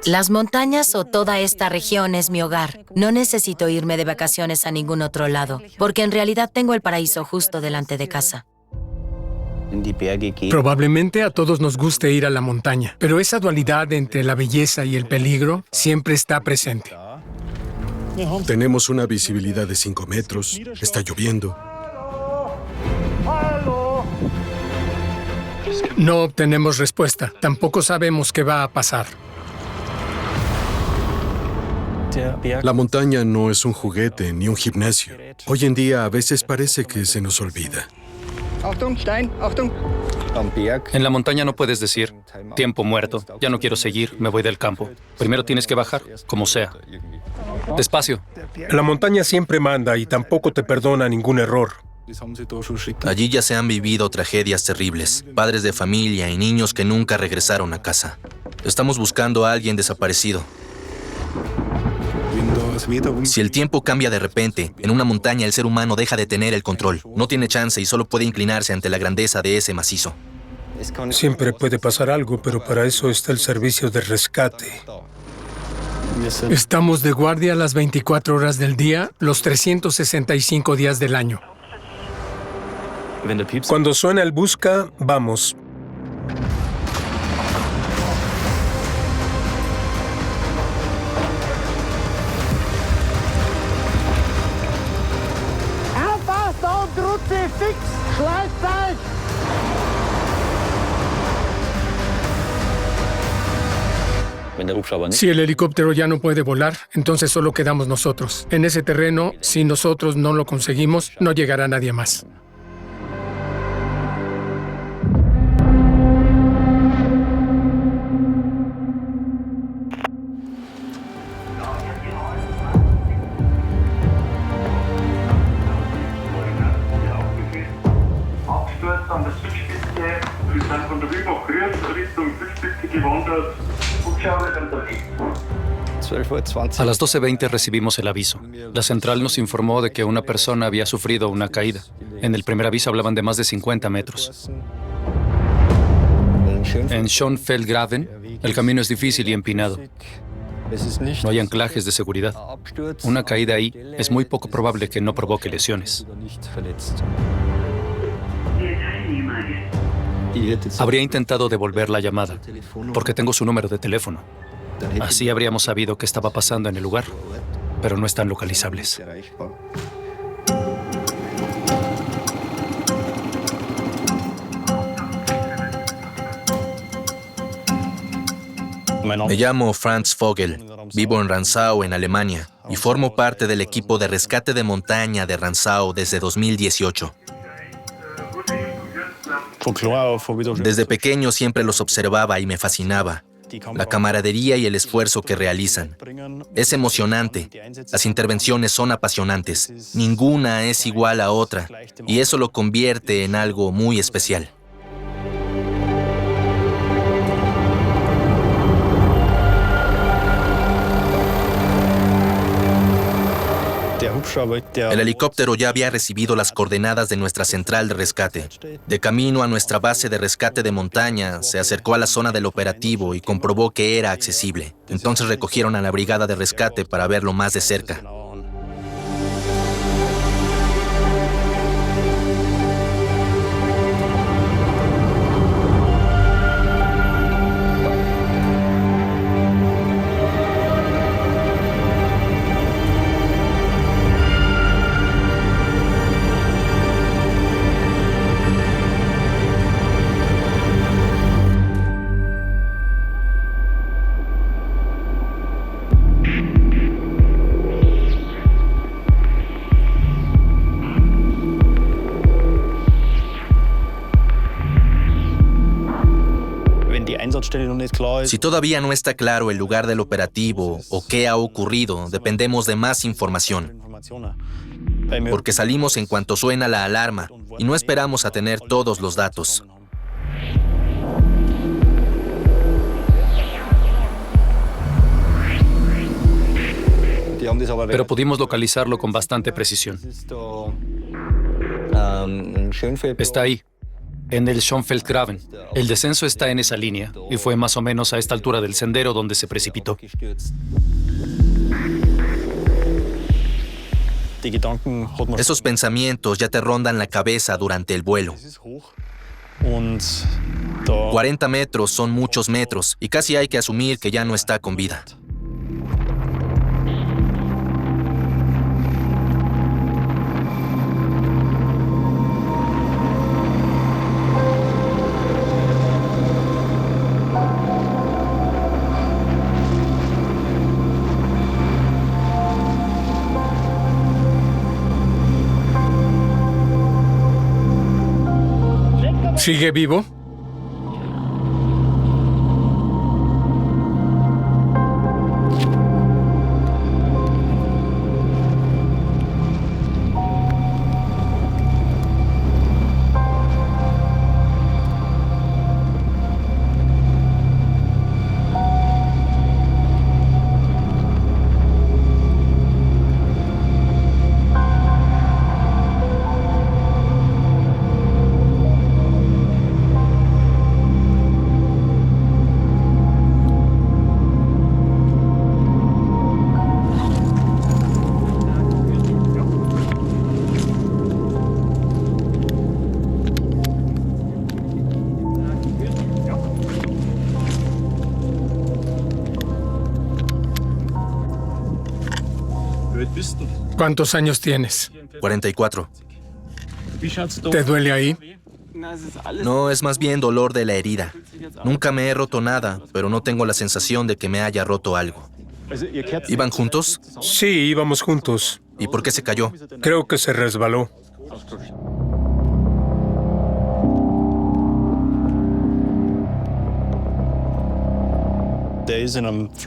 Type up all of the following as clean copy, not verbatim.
Las montañas o toda esta región es mi hogar. No necesito irme de vacaciones a ningún otro lado, porque en realidad tengo el paraíso justo delante de casa. Probablemente a todos nos guste ir a la montaña, pero esa dualidad entre la belleza y el peligro siempre está presente. Tenemos una visibilidad de 5 metros, está lloviendo. No obtenemos respuesta. Tampoco sabemos qué va a pasar. La montaña no es un juguete ni un gimnasio. Hoy en día a veces parece que se nos olvida. En la montaña no puedes decir, tiempo muerto, ya no quiero seguir, me voy del campo. Primero tienes que bajar, como sea. Despacio. La montaña siempre manda y tampoco te perdona ningún error. Allí ya se han vivido tragedias terribles, padres de familia y niños que nunca regresaron a casa. Estamos buscando a alguien desaparecido. Si el tiempo cambia de repente, en una montaña el ser humano deja de tener el control. No tiene chance y solo puede inclinarse ante la grandeza de ese macizo. Siempre puede pasar algo, pero para eso está el servicio de rescate. Estamos de guardia las 24 horas del día, los 365 días del año. Cuando suena el busca, vamos. Si el helicóptero ya no puede volar, entonces solo quedamos nosotros. En ese terreno, si nosotros no lo conseguimos, no llegará nadie más. A las 12:20 recibimos el aviso. La central nos informó de que una persona había sufrido una caída. En el primer aviso hablaban de más de 50 metros. En Schönfeldgraven, el camino es difícil y empinado. No hay anclajes de seguridad. Una caída ahí es muy poco probable que no provoque lesiones. Habría intentado devolver la llamada, porque tengo su número de teléfono. Así habríamos sabido qué estaba pasando en el lugar, pero no están localizables. Me llamo Franz Vogel, vivo en Ransau, en Alemania, y formo parte del equipo de rescate de montaña de Ransau desde 2018. Desde pequeño siempre los observaba y me fascinaba. La camaradería y el esfuerzo que realizan. Es emocionante. Las intervenciones son apasionantes. Ninguna es igual a otra, y eso lo convierte en algo muy especial. El helicóptero ya había recibido las coordenadas de nuestra central de rescate. De camino a nuestra base de rescate de montaña, se acercó a la zona del operativo y comprobó que era accesible. Entonces recogieron a la brigada de rescate para verlo más de cerca. Si todavía no está claro el lugar del operativo o qué ha ocurrido, dependemos de más información. Porque salimos en cuanto suena la alarma y no esperamos a tener todos los datos. Pero pudimos localizarlo con bastante precisión. Está ahí. En el Schönfeldgraben. El descenso está en esa línea y fue más o menos a esta altura del sendero donde se precipitó. Esos pensamientos ya te rondan la cabeza durante el vuelo. 40 metros son muchos metros y casi hay que asumir que ya no está con vida. ¿Sigue vivo? ¿Cuántos años tienes? 44. ¿Te duele ahí? No, es más bien dolor de la herida. Nunca me he roto nada, pero no tengo la sensación de que me haya roto algo. ¿Iban juntos? Sí, íbamos juntos. ¿Y por qué se cayó? Creo que se resbaló.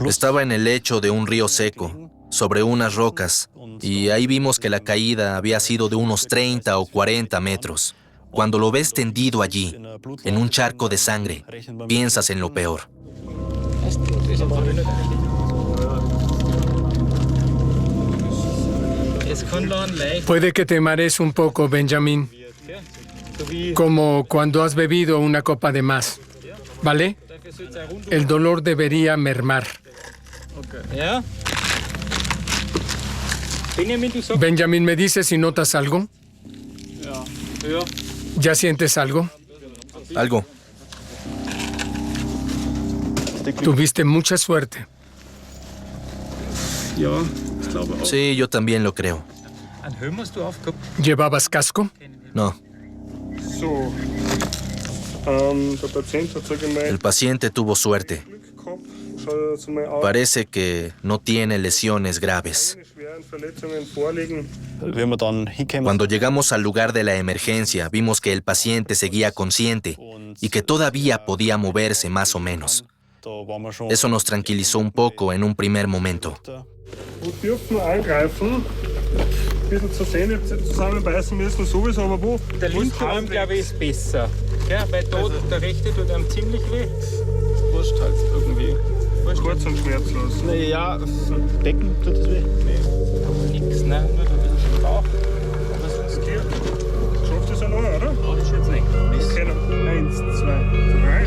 Estaba en el lecho de un río seco, sobre unas rocas, y ahí vimos que la caída había sido de unos 30 o 40 metros. Cuando lo ves tendido allí, en un charco de sangre, piensas en lo peor. Puede que te marees un poco, Benjamin. Como cuando has bebido una copa de más. ¿Vale? El dolor debería mermar. Benjamin, ¿me dices si notas algo? ¿Ya sientes algo? Algo. Tuviste mucha suerte. Sí, yo también lo creo. ¿Llevabas casco? No. El paciente tuvo suerte. Parece que no tiene lesiones graves. Cuando llegamos al lugar de la emergencia, vimos que el paciente seguía consciente y que todavía podía moverse más o menos. Eso nos tranquilizó un poco en un primer momento. Der linke Arm, glaube ich, ist besser. Gell? Weil da, der rechte tut einem ziemlich weh. Wurscht halt irgendwie. Kurz und schmerzlos. Naja, Becken tut das weh? Nee, nix, ne? Nur da ein bisschen Bauch. Aber sonst geht. Schafft das auch noch, oder? Ja, das schaut's nicht. Okay, noch. 1, 2, 3.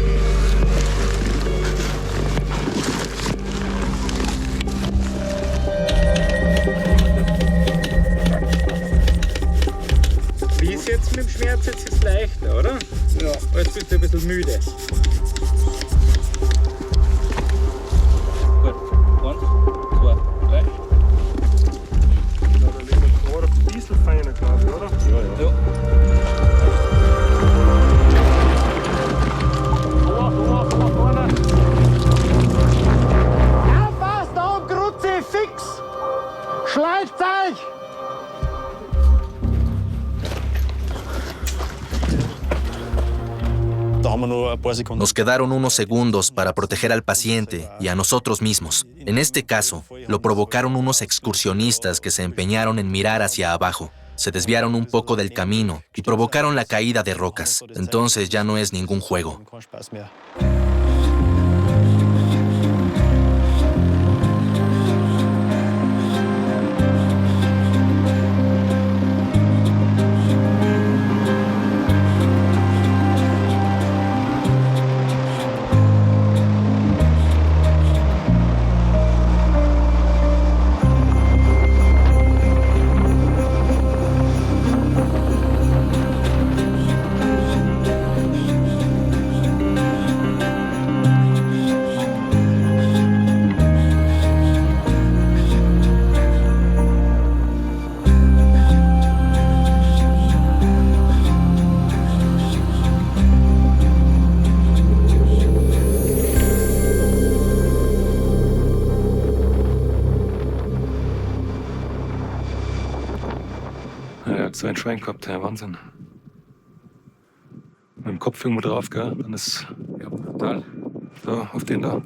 Wie ist jetzt mit dem Schmerz? Jetzt ist es leichter, oder? Ja. Aber jetzt bist du ein bisschen müde. Gut. 1, 2, 3. Ja, da liegen wir gerade ein bisschen feiner, glaube ich, oder? Ja, ja. Vorne. Aufpasst, da oben, Kruzifix! Schleift euch! Nos quedaron unos segundos para proteger al paciente y a nosotros mismos. En este caso, lo provocaron unos excursionistas que se empeñaron en mirar hacia abajo. Se desviaron un poco del camino y provocaron la caída de rocas. Entonces ya no es ningún juego. so ein Schwein gehabt, ja, Wahnsinn. Mit dem Kopf irgendwo drauf, gell? Dann ist ja brutal. So, auf den da.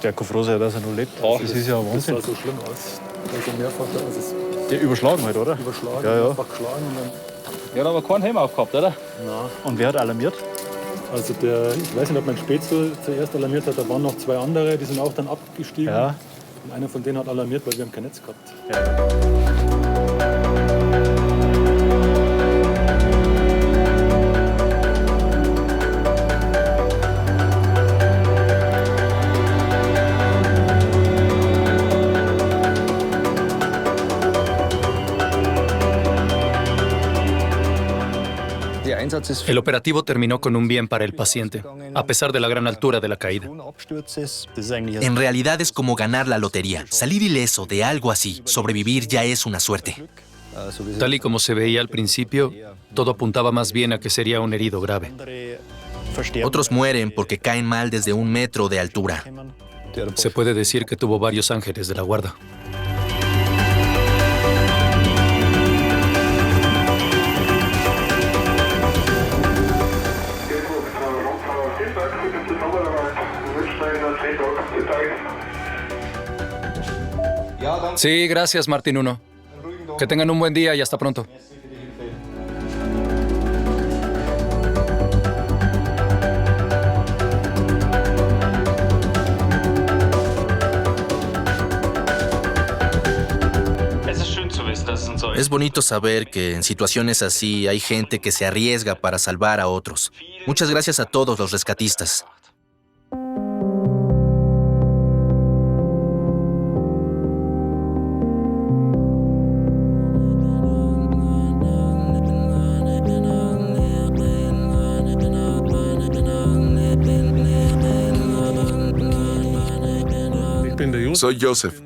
Der kann froh sein, dass er noch lebt. Das ist ja Wahnsinn. Das sah so schlimm aus. Also mehrfach da. Also der überschlagen halt, oder? überschlagen, Ja. einfach geschlagen. Und dann der hat aber keinen Helm aufgehabt, oder? Nein. Und wer hat alarmiert? Also ich weiß nicht, ob mein Spätzle zuerst alarmiert hat, da waren noch 2 andere, die sind auch dann abgestiegen. Ja. Und einer von denen hat alarmiert, weil wir haben kein Netz gehabt. El operativo terminó con un bien para el paciente, a pesar de la gran altura de la caída. En realidad es como ganar la lotería. Salir ileso de algo así, sobrevivir ya es una suerte. Tal y como se veía al principio, todo apuntaba más bien a que sería un herido grave. Otros mueren porque caen mal desde 1 metro de altura. Se puede decir que tuvo varios ángeles de la guarda. Sí, gracias, Martín 1. Que tengan un buen día y hasta pronto. Es bonito saber que en situaciones así hay gente que se arriesga para salvar a otros. Muchas gracias a todos los rescatistas. Soy Joseph.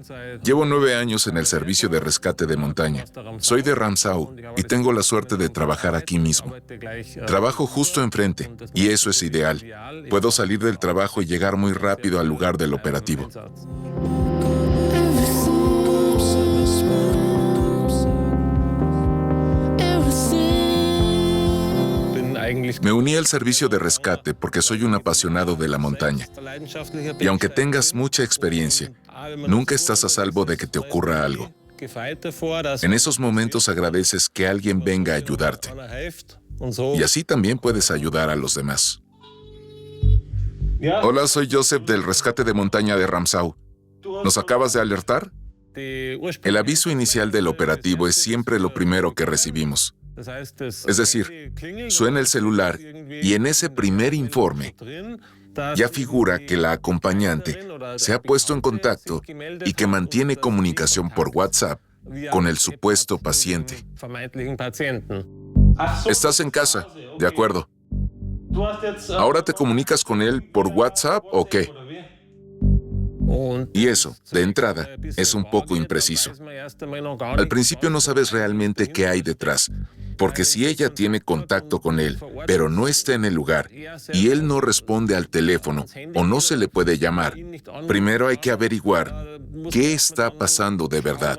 Llevo 9 años en el servicio de rescate de montaña. Soy de Ramsau y tengo la suerte de trabajar aquí mismo. Trabajo justo enfrente y eso es ideal. Puedo salir del trabajo y llegar muy rápido al lugar del operativo. Me uní al servicio de rescate porque soy un apasionado de la montaña. Y aunque tengas mucha experiencia, nunca estás a salvo de que te ocurra algo. En esos momentos agradeces que alguien venga a ayudarte. Y así también puedes ayudar a los demás. Hola, soy Joseph del rescate de montaña de Ramsau. ¿Nos acabas de alertar? El aviso inicial del operativo es siempre lo primero que recibimos. Es decir, suena el celular y en ese primer informe ya figura que la acompañante se ha puesto en contacto y que mantiene comunicación por WhatsApp con el supuesto paciente. ¿Estás en casa? De acuerdo. ¿Ahora te comunicas con él por WhatsApp o qué? Y eso, de entrada, es un poco impreciso. Al principio no sabes realmente qué hay detrás, porque si ella tiene contacto con él, pero no está en el lugar, y él no responde al teléfono o no se le puede llamar, primero hay que averiguar qué está pasando de verdad,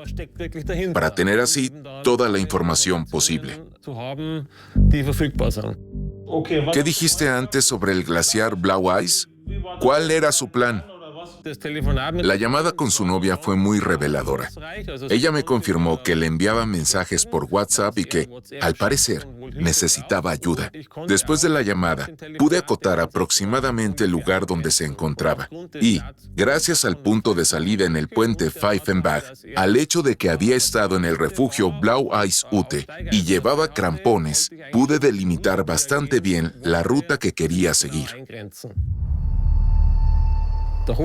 para tener así toda la información posible. ¿Qué dijiste antes sobre el glaciar Blau Eis? ¿Cuál era su plan? La llamada con su novia fue muy reveladora. Ella me confirmó que le enviaba mensajes por WhatsApp y que, al parecer, necesitaba ayuda. Después de la llamada, pude acotar aproximadamente el lugar donde se encontraba. Y, gracias al punto de salida en el puente Pfeifenbach, al hecho de que había estado en el refugio Blau Eis Ute y llevaba crampones, pude delimitar bastante bien la ruta que quería seguir.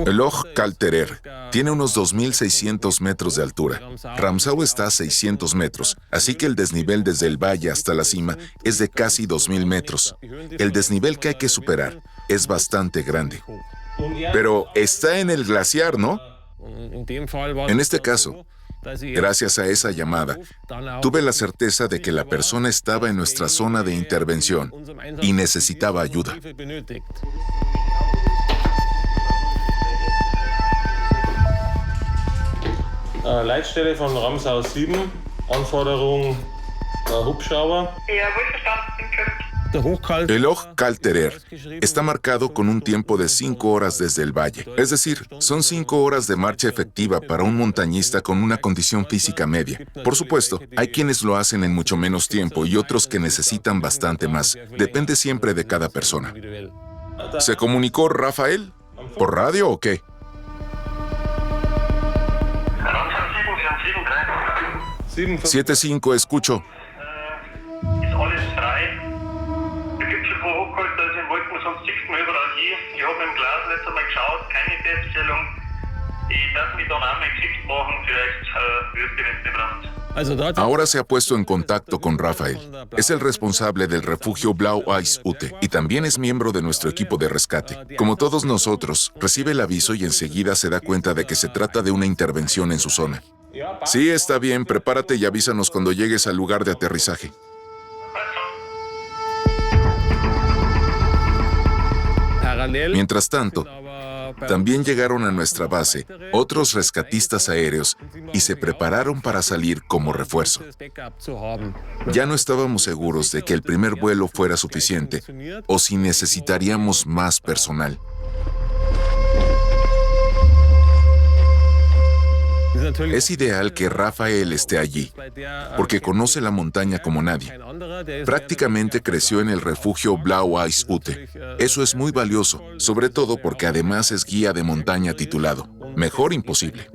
El Loch Kalterer tiene unos 2.600 metros de altura. Ramsau está a 600 metros, así que el desnivel desde el valle hasta la cima es de casi 2.000 metros. El desnivel que hay que superar es bastante grande. Pero está en el glaciar, ¿no? En este caso, gracias a esa llamada, tuve la certeza de que la persona estaba en nuestra zona de intervención y necesitaba ayuda. Leitstelle von Ramsau 7. Anforderung, Hubschrauber. El Hochkalterer está marcado con un tiempo de 5 horas desde el valle. Es decir, son 5 horas de marcha efectiva para un montañista con una condición física media. Por supuesto, hay quienes lo hacen en mucho menos tiempo y otros que necesitan bastante más. Depende siempre de cada persona. ¿Se comunicó Rafael? ¿Por radio o qué? 7-5, escucho. Ahora se ha puesto en contacto con Rafael. Es el responsable del refugio Blau Eis Ute y también es miembro de nuestro equipo de rescate. Como todos nosotros, recibe el aviso y enseguida se da cuenta de que se trata de una intervención en su zona. Sí, está bien, prepárate y avísanos cuando llegues al lugar de aterrizaje. Mientras tanto, también llegaron a nuestra base otros rescatistas aéreos y se prepararon para salir como refuerzo. Ya no estábamos seguros de que el primer vuelo fuera suficiente o si necesitaríamos más personal. Es ideal que Rafael esté allí, porque conoce la montaña como nadie. Prácticamente creció en el refugio Blau Eis Ute. Eso es muy valioso, sobre todo porque además es guía de montaña titulado. Mejor imposible.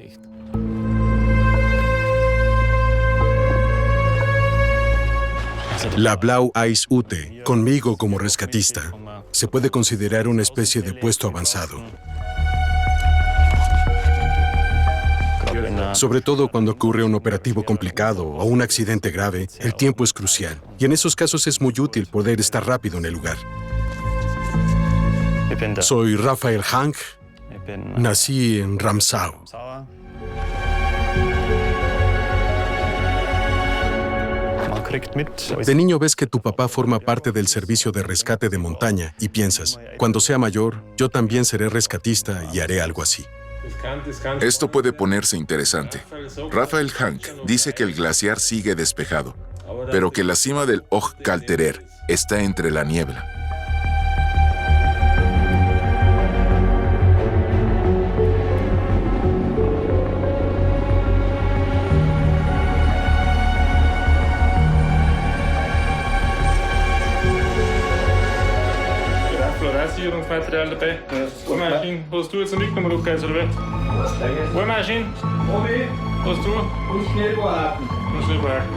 La Blau Eis Ute, conmigo como rescatista, se puede considerar una especie de puesto avanzado. Sobre todo cuando ocurre un operativo complicado o un accidente grave, el tiempo es crucial. Y en esos casos es muy útil poder estar rápido en el lugar. Soy Rafael Hank. Nací en Ramsau. De niño ves que tu papá forma parte del servicio de rescate de montaña y piensas, cuando sea mayor, yo también seré rescatista y haré algo así. Esto puede ponerse interesante. Rafael Hank dice que el glaciar sigue despejado, pero que la cima del Hochkalterer está entre la niebla. Material dabei. Bohrmaschine, hast du jetzt noch mitgenommen, Lukas, oder was? Bohrmaschine? Hast du? Und Schnellbohrhaken. Und Schnellbohrhaken.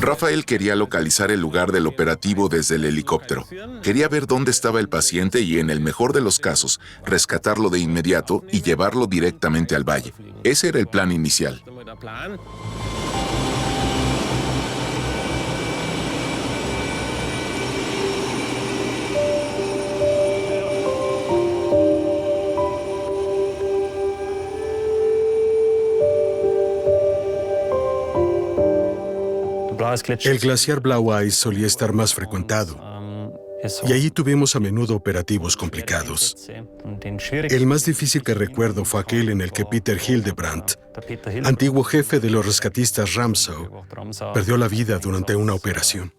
Rafael quería localizar el lugar del operativo desde el helicóptero. Quería ver dónde estaba el paciente y, en el mejor de los casos, rescatarlo de inmediato y llevarlo directamente al valle. Ese era el plan inicial. El glaciar Blau Eis solía estar más frecuentado, y allí tuvimos a menudo operativos complicados. El más difícil que recuerdo fue aquel en el que Peter Hildebrandt, antiguo jefe de los rescatistas Ramsau, perdió la vida durante una operación.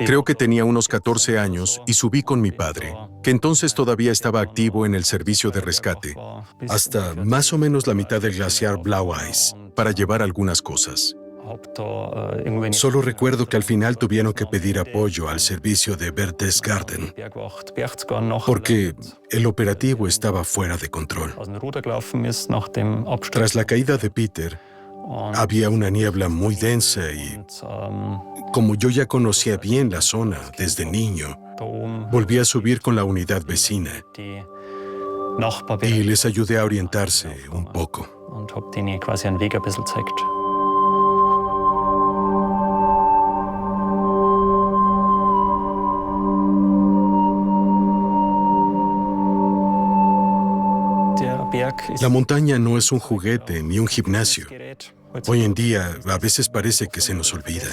Creo que tenía unos 14 años y subí con mi padre, que entonces todavía estaba activo en el servicio de rescate, hasta más o menos la mitad del glaciar Blau Eis, para llevar algunas cosas. Solo recuerdo que al final tuvieron que pedir apoyo al servicio de Berchtesgaden, porque el operativo estaba fuera de control. Tras la caída de Peter, había una niebla muy densa y, como yo ya conocía bien la zona desde niño, volví a subir con la unidad vecina y les ayudé a orientarse un poco. La montaña no es un juguete ni un gimnasio. Hoy en día, a veces parece que se nos olvida.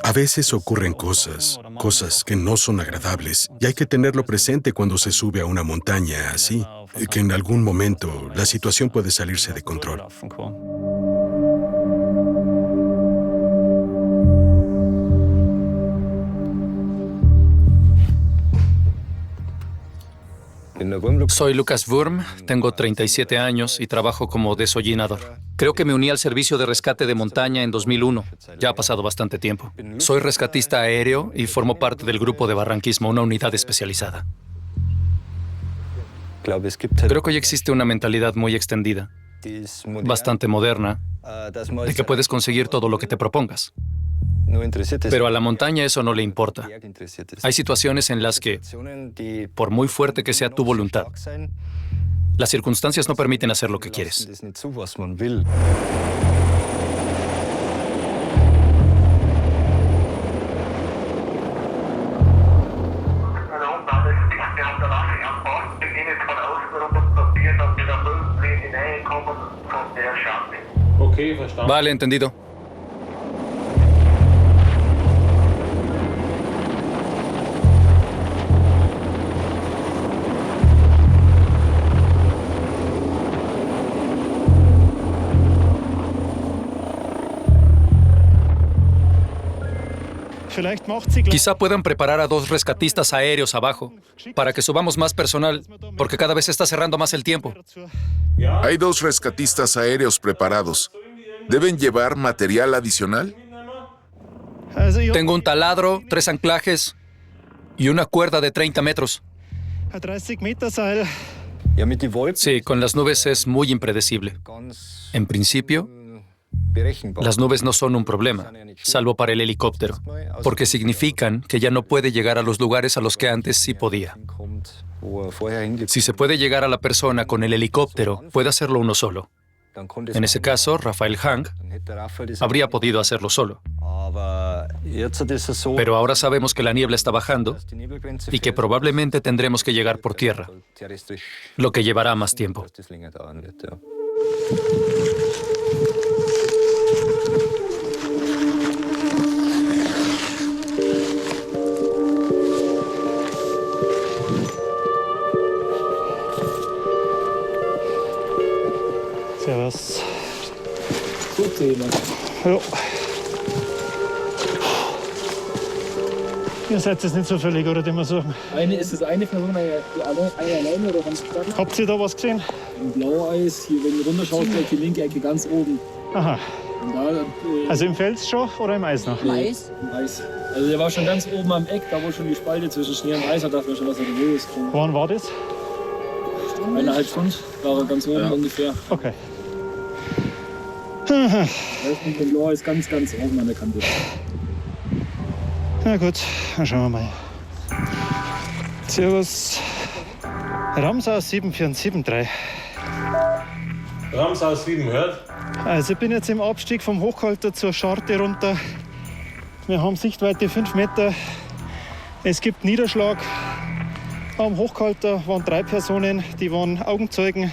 A veces ocurren cosas que no son agradables, y hay que tenerlo presente cuando se sube a una montaña así, que en algún momento la situación puede salirse de control. Soy Lucas Wurm, tengo 37 años y trabajo como desollinador. Creo que me uní al servicio de rescate de montaña en 2001. Ya ha pasado bastante tiempo. Soy rescatista aéreo y formo parte del grupo de barranquismo, una unidad especializada. Creo que hoy existe una mentalidad muy extendida, bastante moderna, de que puedes conseguir todo lo que te propongas. Pero a la montaña eso no le importa. Hay situaciones en las que, por muy fuerte que sea tu voluntad, las circunstancias no permiten hacer lo que quieres. Vale, entendido. Quizá puedan preparar a 2 rescatistas aéreos abajo para que subamos más personal, porque cada vez está cerrando más el tiempo. Hay 2 rescatistas aéreos preparados. ¿Deben llevar material adicional? Tengo un taladro, 3 anclajes y una cuerda de 30 metros. Sí, con las nubes es muy impredecible. En principio, las nubes no son un problema, salvo para el helicóptero, porque significan que ya no puede llegar a los lugares a los que antes sí podía. Si se puede llegar a la persona con el helicóptero, puede hacerlo uno solo. En ese caso, Rafael Hank habría podido hacerlo solo. Pero ahora sabemos que la niebla está bajando y que probablemente tendremos que llegar por tierra, lo que llevará más tiempo. Servus. Gut, jemand. Ja. Ihr seid jetzt nicht so völlig, oder die wir suchen? Ist das eine Person, die alle alleine oder ganz stark? Habt ihr da was gesehen? Im Blaueis, hier, wenn du runterschaust, gleich die linke Ecke ganz oben. Aha. Und da, Also im Fels schon oder im Eis noch? Im Eis. Im Eis. Also der war schon ganz oben am Eck, da wo schon die Spalte zwischen Schnee und Eis, da dachte man schon, was er da ist. Wann war das? 1,5 Stunden war er ganz oben ungefähr. Okay. Das mit dem Blaueis ganz oben an der Kante. Na gut, dann schauen wir mal. Servus. Ramsaus 7473. Ramsaus 7 hört. Also ich bin jetzt im Abstieg vom Hochhalter zur Scharte runter. Wir haben Sichtweite 5 Meter. Es gibt Niederschlag. Am Hochhalter waren 3 Personen, die waren Augenzeugen.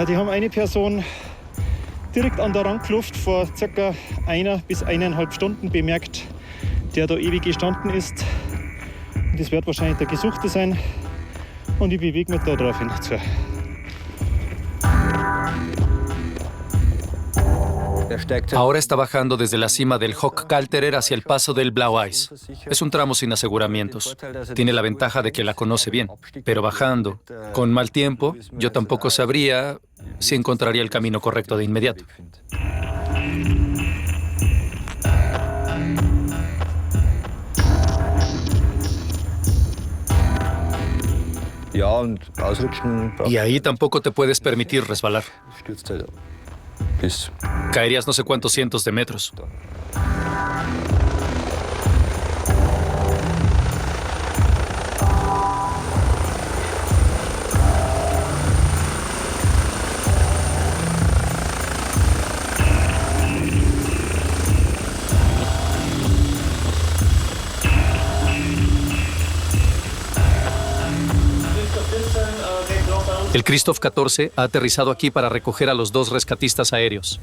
Die haben eine Person direkt an der Randkluft vor ca. 1 bis 1,5 Stunden bemerkt, der da ewig gestanden ist. Und das wird wahrscheinlich der Gesuchte sein. Und ich bewege mich da drauf hin zu. Ahora está bajando desde la cima del Hochkalterer hacia el paso del Blaueis. Es un tramo sin aseguramientos. Tiene la ventaja de que la conoce bien, pero bajando, con mal tiempo, yo tampoco sabría si encontraría el camino correcto de inmediato. Y ahí tampoco te puedes permitir resbalar. Caerías no sé cuántos cientos de metros. El Christoph 14 ha aterrizado aquí para recoger a los 2 rescatistas aéreos.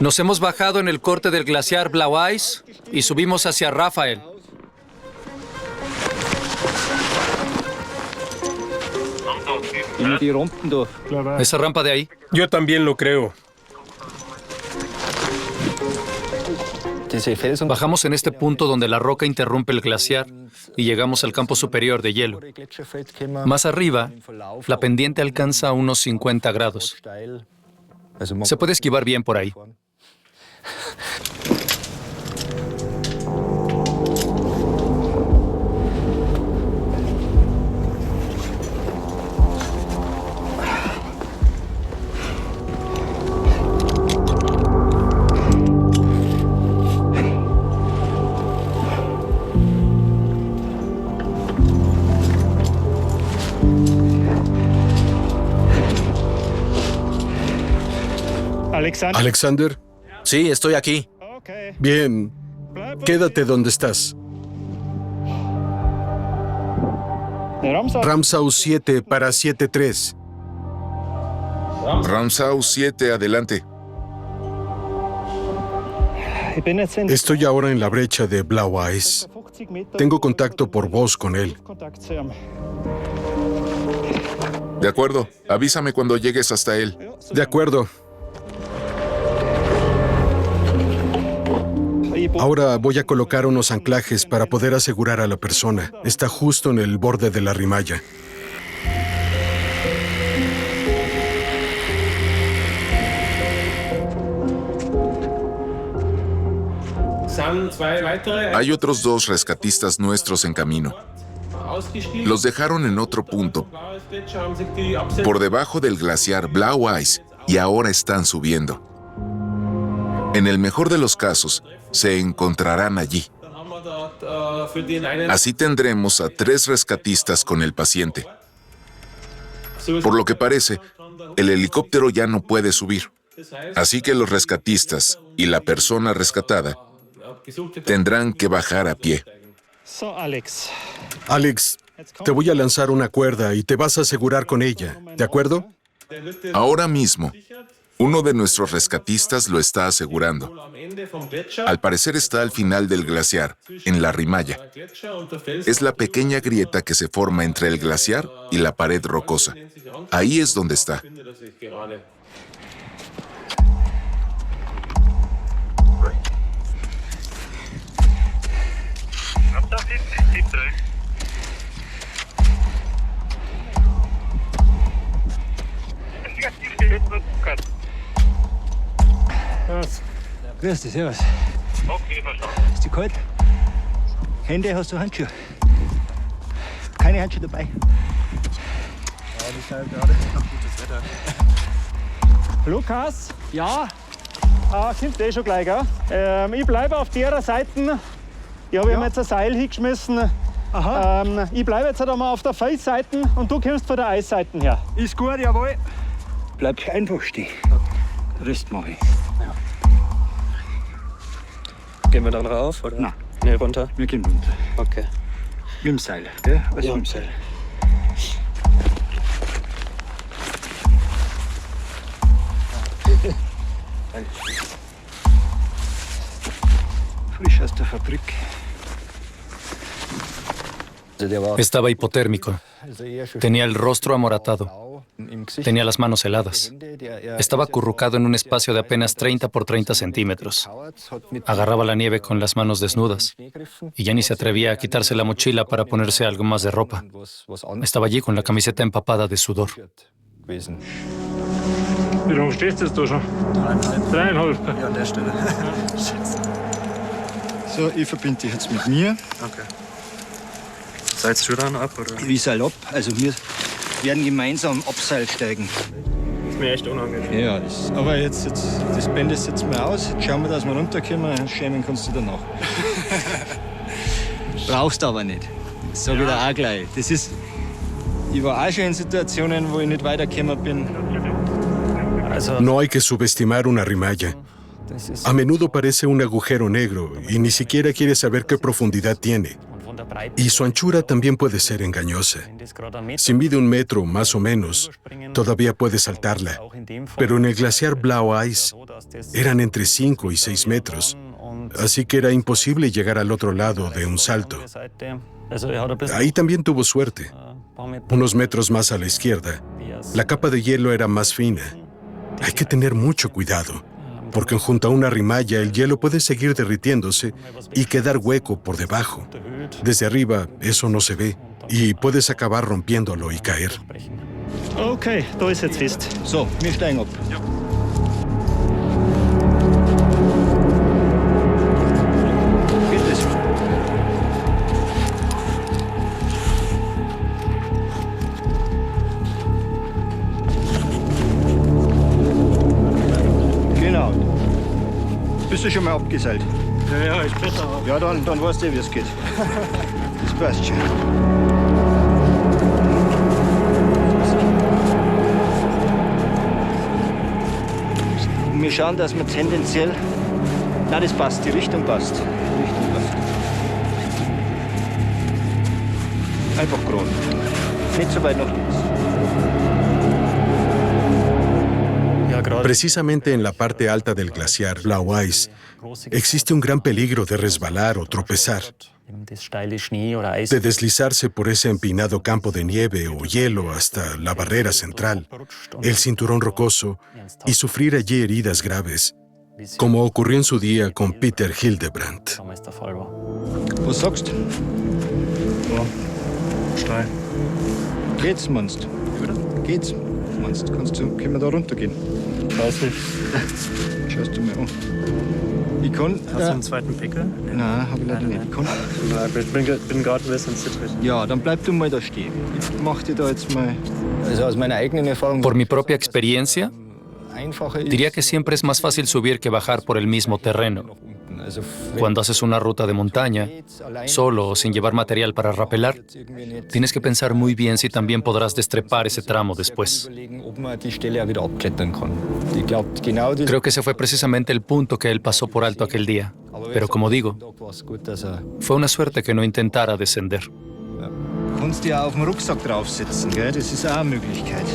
Nos hemos bajado en el corte del glaciar Blaueis y subimos hacia Raphael. Esa rampa de ahí. Yo también lo creo. Bajamos en este punto donde la roca interrumpe el glaciar y llegamos al campo superior de hielo. Más arriba, la pendiente alcanza unos 50 grados. Se puede esquivar bien por ahí. Alexander, Sí, estoy aquí. bien, quédate donde estás. Ramsau 7 para 7-3. Ramsau 7, adelante. Estoy ahora en la brecha de Blaueis. Tengo contacto por voz con él. De acuerdo, avísame cuando llegues hasta él. De acuerdo. Ahora voy a colocar unos anclajes para poder asegurar a la persona. Está justo en el borde de la rimalla. Hay otros 2 rescatistas nuestros en camino. Los dejaron en otro punto, por debajo del glaciar Blaueis, y ahora están subiendo. En el mejor de los casos, se encontrarán allí. Así tendremos a 3 rescatistas con el paciente. Por lo que parece, el helicóptero ya no puede subir. Así que los rescatistas y la persona rescatada tendrán que bajar a pie. Alex, te voy a lanzar una cuerda y te vas a asegurar con ella, ¿de acuerdo? Ahora mismo, uno de nuestros rescatistas lo está asegurando. Al parecer está al final del glaciar, en la rimalla. Es la pequeña grieta que se forma entre el glaciar y la pared rocosa. Ahí es donde está. Grüß dich, servus. Ist die kalt? Hände, hast du Handschuhe? Keine Handschuhe dabei. Ja, das ist halt gerade noch gutes Wetter. Lukas? Ja? Sind schon gleich, gell? Ich bleibe auf der Seite. Ich habe ihm jetzt ein Seil hingeschmissen. Aha. Ich bleibe jetzt einmal auf der Felsseite und du kommst von der Eisseite her. Ist gut, jawohl. Bleib einfach stehen. Rest mache ich. Ja. Gehen wir dann rauf, oder? Nein. Nee, runter? Wir gehen runter. Okay. Mit dem Seil, gell? Also mit dem Seil. Frisch aus der Fabrik. Estaba hipotérmico. Tenía el rostro amoratado. Tenía las manos heladas. Estaba acurrucado en un espacio de apenas 30 por 30 centímetros. Agarraba la nieve con las manos desnudas y ya ni se atrevía a quitarse la mochila para ponerse algo más de ropa. Estaba allí con la camiseta empapada de sudor. Wie lange stehst du schon? 3,5. Ja, an der Stelle. So, ich verbinde dich jetzt mit mir. Okay. Seilst du dann ab, oder? Ich seil ab. Also wir werden gemeinsam Abseil steigen. Das ist mir echt unangenehm. Ja, aber jetzt das bändest jetzt mal aus. Jetzt schauen wir, dass wir runterkommen. Schämen kannst du danach. Brauchst aber nicht. Das sag ich dir auch gleich. Ich war auch schon in Situationen, wo ich nicht weitergekommen bin. No hay que subestimar una rimalla. A menudo parece un agujero negro y ni siquiera quiere saber qué profundidad tiene. Y su anchura también puede ser engañosa. Si mide 1 metro más o menos, todavía puede saltarla. Pero en el glaciar Blau Eis eran entre 5 y 6 metros. Así que era imposible llegar al otro lado de un salto. Ahí también tuvo suerte. Unos metros más a la izquierda, la capa de hielo era más fina. Hay que tener mucho cuidado, porque junto a una rimalla el hielo puede seguir derritiéndose y quedar hueco por debajo. Desde arriba eso no se ve y puedes acabar rompiéndolo y caer. Okay, da ist jetzt fest. So, wir steigen ab. Geht das? Genau. Bist du schon mal abgeseilt? Ja, ich bin da. Ja, dann weißt du, wie es geht. Das passt schon. Und wir schauen, dass wir tendenziell... Nein, das passt, die Richtung passt. Die Richtung passt. Einfach gerade. Nicht so weit nach links. Precisamente en la parte alta del glaciar Blau Eis existe un gran peligro de resbalar o tropezar, de deslizarse por ese empinado campo de nieve o hielo hasta la barrera central, el cinturón rocoso, y sufrir allí heridas graves, como ocurrió en su día con Peter Hildebrandt. Was sagst du? Ja, steil. Geht's, meinst du? Geht's, meinst du? Können wir da runtergehen? Weiß nicht. Schaust du mir an. Ich kann... Hast du einen zweiten Pickel? Nein, hab ich leider nicht. Ich kann... Ich bin gerade ein bisschen zittrig. Ja, dann bleib du mal da stehen. Ich mach dir da jetzt mal... Also aus meiner eigenen Erfahrung... Por mi propia experiencia, einfacher ist... diría que siempre es más fácil subir que bajar por el mismo terreno. Cuando haces una ruta de montaña, solo o sin llevar material para rapelar, tienes que pensar muy bien si también podrás destrepar ese tramo después. Creo que ese fue precisamente el punto que él pasó por alto aquel día. Pero como digo, fue una suerte que no intentara descender. Kannst du ja auf dem Rucksack draufsitzen, gell? Das ist auch eine Möglichkeit.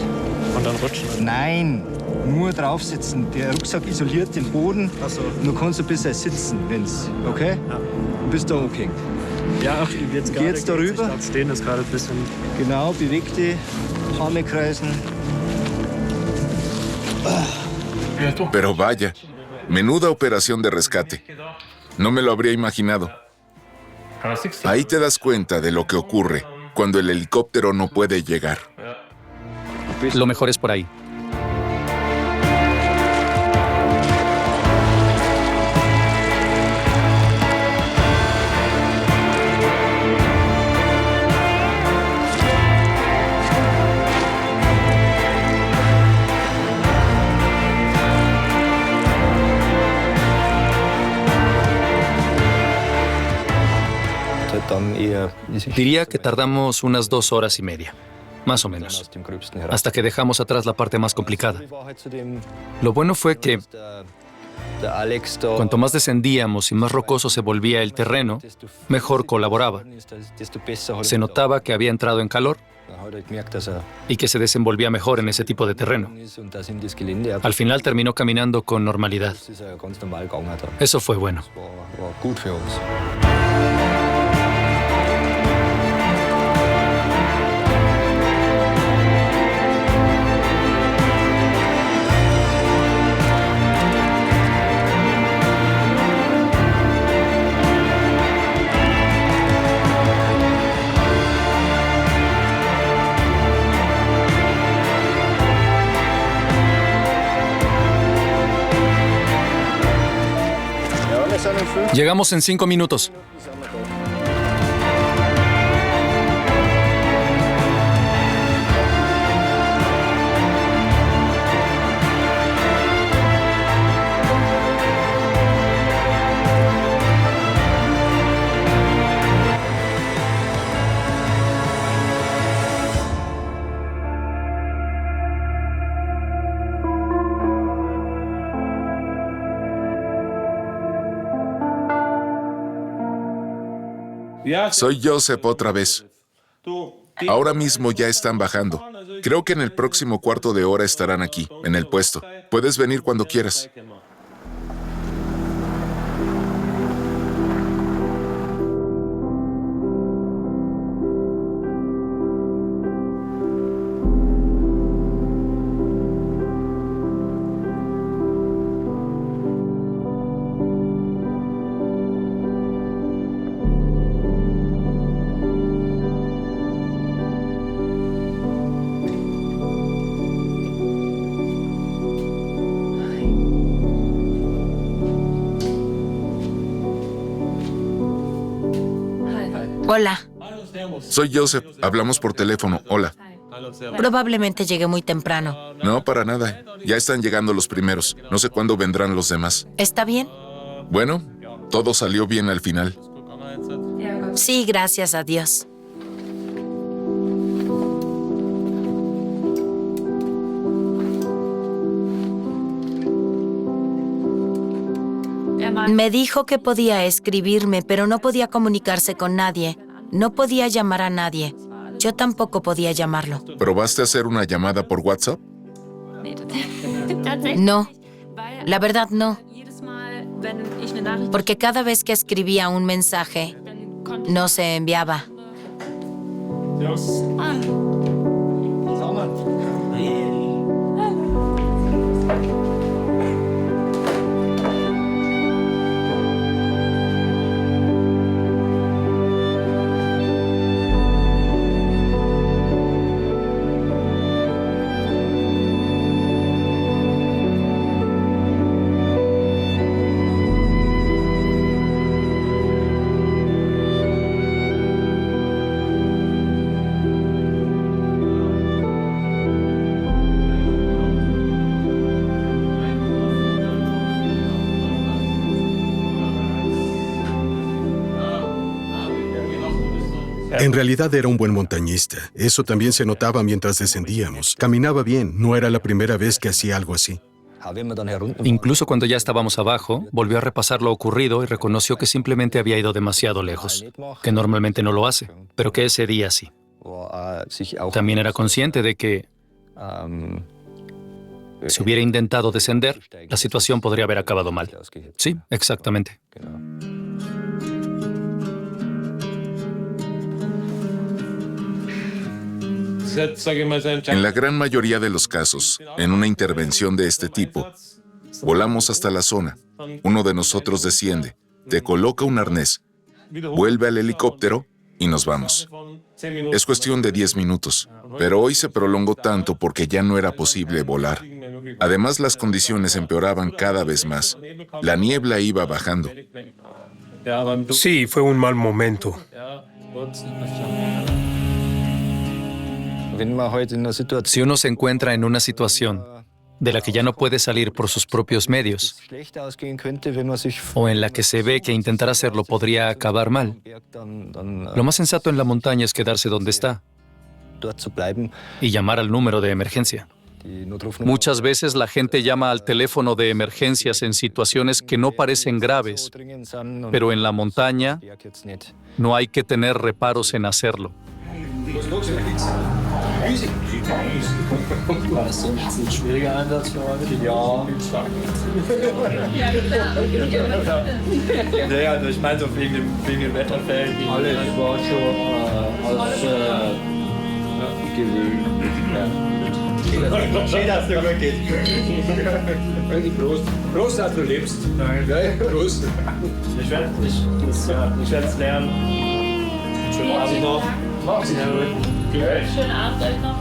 Und dann rutschen? Nein, nur draufsitzen. Der Rucksack isoliert den Boden. Ach so. Und du kannst ein bisschen sitzen, wenn's, okay? Ja. Du bist da umgehängt. Ja, ach, jetzt gerade Geht's darüber? Ich glaub, stehen ist gerade ein bisschen... Genau, beweg die Arme kreisen. Pero vaya, menuda operación de rescate. No me lo habría imaginado. Ahí te das cuenta de lo que ocurre cuando el helicóptero no puede llegar. Lo mejor es por ahí. Diría que tardamos unas 2 horas y media, más o menos, hasta que dejamos atrás la parte más complicada. Lo bueno fue que cuanto más descendíamos y más rocoso se volvía el terreno, mejor colaboraba. Se notaba que había entrado en calor y que se desenvolvía mejor en ese tipo de terreno. Al final terminó caminando con normalidad. Eso fue bueno. Llegamos en 5 minutos. Soy Joseph otra vez. Ahora mismo ya están bajando. Creo que en el próximo cuarto de hora estarán aquí, en el puesto. Puedes venir cuando quieras. Hola. Soy Joseph. Hablamos por teléfono. Hola. Probablemente llegué muy temprano. No, para nada. Ya están llegando los primeros. No sé cuándo vendrán los demás. ¿Está bien? Bueno, todo salió bien al final. Sí, gracias a Dios. Me dijo que podía escribirme, pero no podía comunicarse con nadie. No podía llamar a nadie. Yo tampoco podía llamarlo. ¿Probaste hacer una llamada por WhatsApp? No. La verdad, no. Porque cada vez que escribía un mensaje, no se enviaba. En realidad era un buen montañista. Eso también se notaba mientras descendíamos. Caminaba bien. No era la primera vez que hacía algo así. Incluso cuando ya estábamos abajo, volvió a repasar lo ocurrido y reconoció que simplemente había ido demasiado lejos, que normalmente no lo hace, pero que ese día sí. También era consciente de que si hubiera intentado descender, la situación podría haber acabado mal. Sí, exactamente. En la gran mayoría de los casos, en una intervención de este tipo, volamos hasta la zona. Uno de nosotros desciende, te coloca un arnés, vuelve al helicóptero y nos vamos. Es cuestión de 10 minutos, pero hoy se prolongó tanto porque ya no era posible volar. Además, las condiciones empeoraban cada vez más. La niebla iba bajando. Sí, fue un mal momento. Si uno se encuentra en una situación de la que ya no puede salir por sus propios medios, o en la que se ve que intentar hacerlo podría acabar mal, lo más sensato en la montaña es quedarse donde está y llamar al número de emergencia. Muchas veces la gente llama al teléfono de emergencias en situaciones que no parecen graves, pero en la montaña no hay que tener reparos en hacerlo. Ja, ich meine so wegen dem Wetterfeld, alles war schon gewöhnt. Schön, dass du gut geht. Prost, dass du lebst. Prost. Ich werde es lernen. Schönen Abend noch. Mach's gut. Schönen Abend euch noch.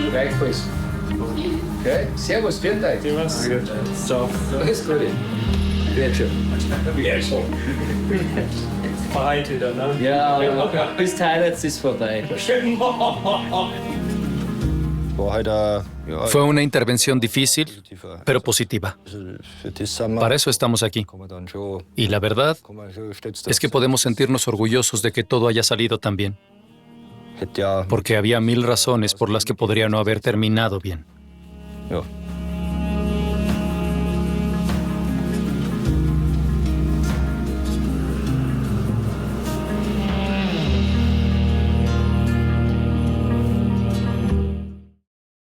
Gleichfalls. Okay, servus, vielen Dank. Ciao. Alles Gute. Wird schon. Wird schon. Heute dann, ne? Ja, bis Thailand ist vorbei. Fue una intervención difícil, pero positiva. Para eso estamos aquí. Y la verdad es que podemos sentirnos orgullosos de que todo haya salido tan bien. Porque había 1000 razones por las que podría no haber terminado bien.